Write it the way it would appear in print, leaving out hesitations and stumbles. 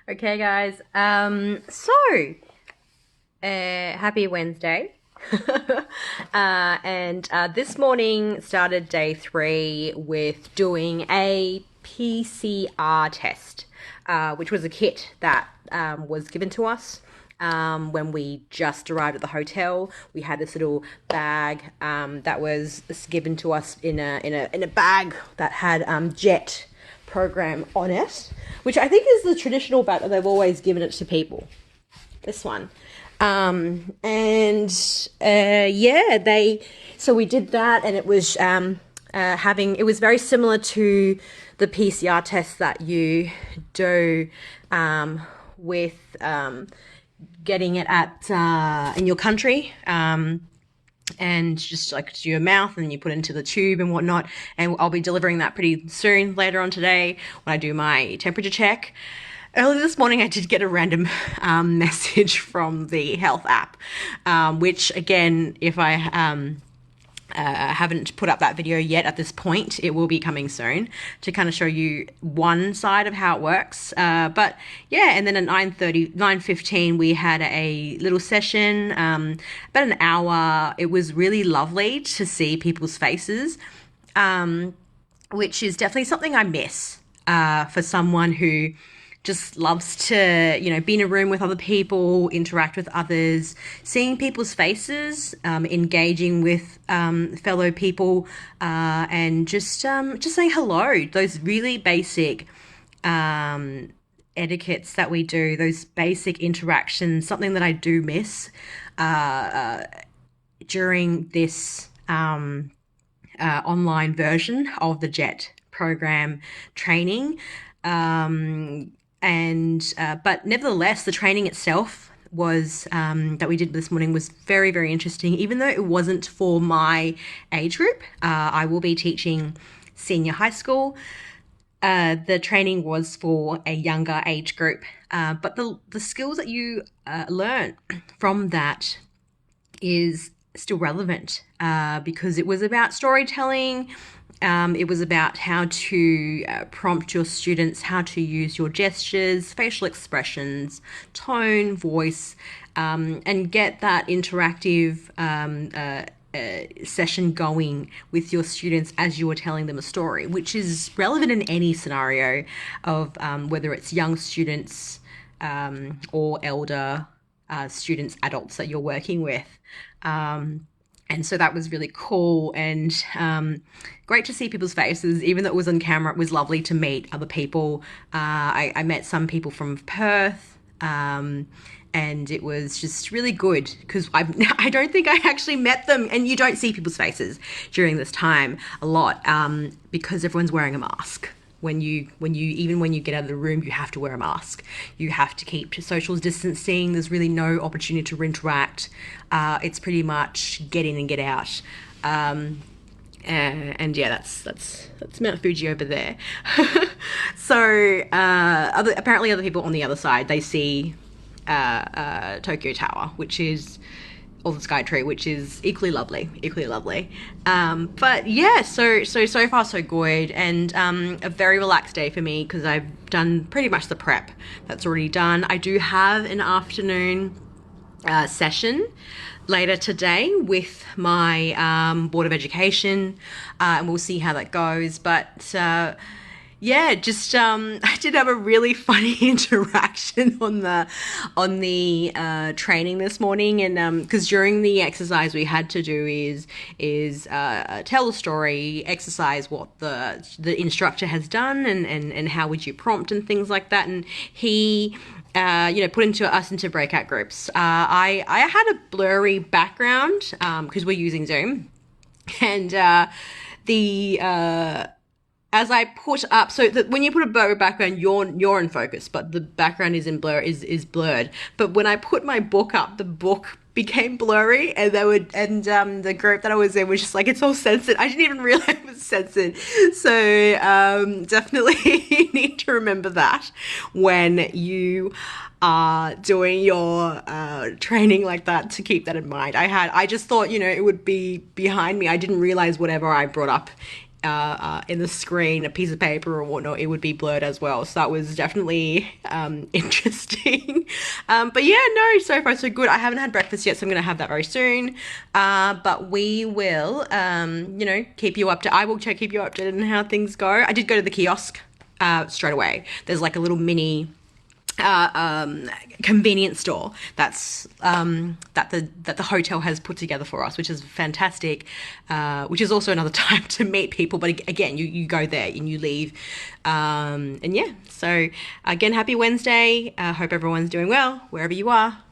Okay, guys. Happy Wednesday. And This morning started day 3 with doing a PCR test, which was a kit that was given to us. When we just arrived at the hotel, we had this little bag that was given to us in a bag that had jet program on it, which I think is the traditional bag that they've always given it to people. This one. And Yeah, so we did that, and it was it was very similar to the PCR test that you do with getting it at in your country. And just like to your mouth, and you put it into the tube and whatnot. And I'll be delivering that pretty soon later on today when I do my temperature check. Earlier this morning, I did get a random message from the health app, which again, if I haven't put up that video yet at this point, it will be coming soon to kind of show you one side of how it works. But yeah, and then at 9:15, we had a little session, about an hour. It was really lovely to see people's faces, which is definitely something I miss for someone who just loves to, be in a room with other people, interact with others, seeing people's faces, engaging with fellow people, and just saying hello. Those really basic etiquettes that we do, those basic interactions, something that I do miss during this online version of the JET program training. But nevertheless, the training itself was that we did this morning was very, very interesting. Even though it wasn't for my age group, I will be teaching senior high school. The training was for a younger age group, but the skills that you learn from that is still relevant because it was about storytelling. It was about how to prompt your students, how to use your gestures, facial expressions, tone, voice, and get that interactive session going with your students as you are telling them a story, which is relevant in any scenario of whether it's young students or elder students, adults that you're working with. And so that was really cool and great to see people's faces. Even though it was on camera, it was lovely to meet other people. I met some people from Perth, and it was just really good because I don't think I actually met them. And you don't see people's faces during this time a lot because everyone's wearing a mask. When you get out of the room, you have to wear a mask. You have to keep social distancing. There's really no opportunity to interact. It's pretty much get in and get out. And yeah, that's Mount Fuji over there. So apparently other people on the other side, they see Tokyo Tower, which is, or the Sky Tree, which is equally lovely. But yeah, so far so good, and a very relaxed day for me because I've done pretty much the prep that's already done. I do have an afternoon session later today with my Board of Education, and we'll see how that goes. But yeah, just I did have a really funny interaction on the training this morning, and because during the exercise we had to do is tell a story, exercise what the instructor has done, and how would you prompt and things like that, and he put us into breakout groups. I had a blurry background because we're using Zoom, and as I put up, so that when you put a blurry background, you're in focus, but the background is blurred. But when I put my book up, the book became blurry, and the group that I was in was just like, it's all censored. I didn't even realize it was censored. So definitely you need to remember that when you are doing your training like that, to keep that in mind. I just thought, it would be behind me. I didn't realize whatever I brought up in the screen, a piece of paper or whatnot, it would be blurred as well. So that was definitely interesting. But yeah, no, so far so good. I haven't had breakfast yet, so I'm going to have that very soon. But we will, keep you I will keep you updated on how things go. I did go to the kiosk straight away. There's like a little mini convenience store that the hotel has put together for us, which is fantastic, which is also another time to meet people. But again, you go there and you leave, and yeah, so again, happy Wednesday. Hope everyone's doing well wherever you are.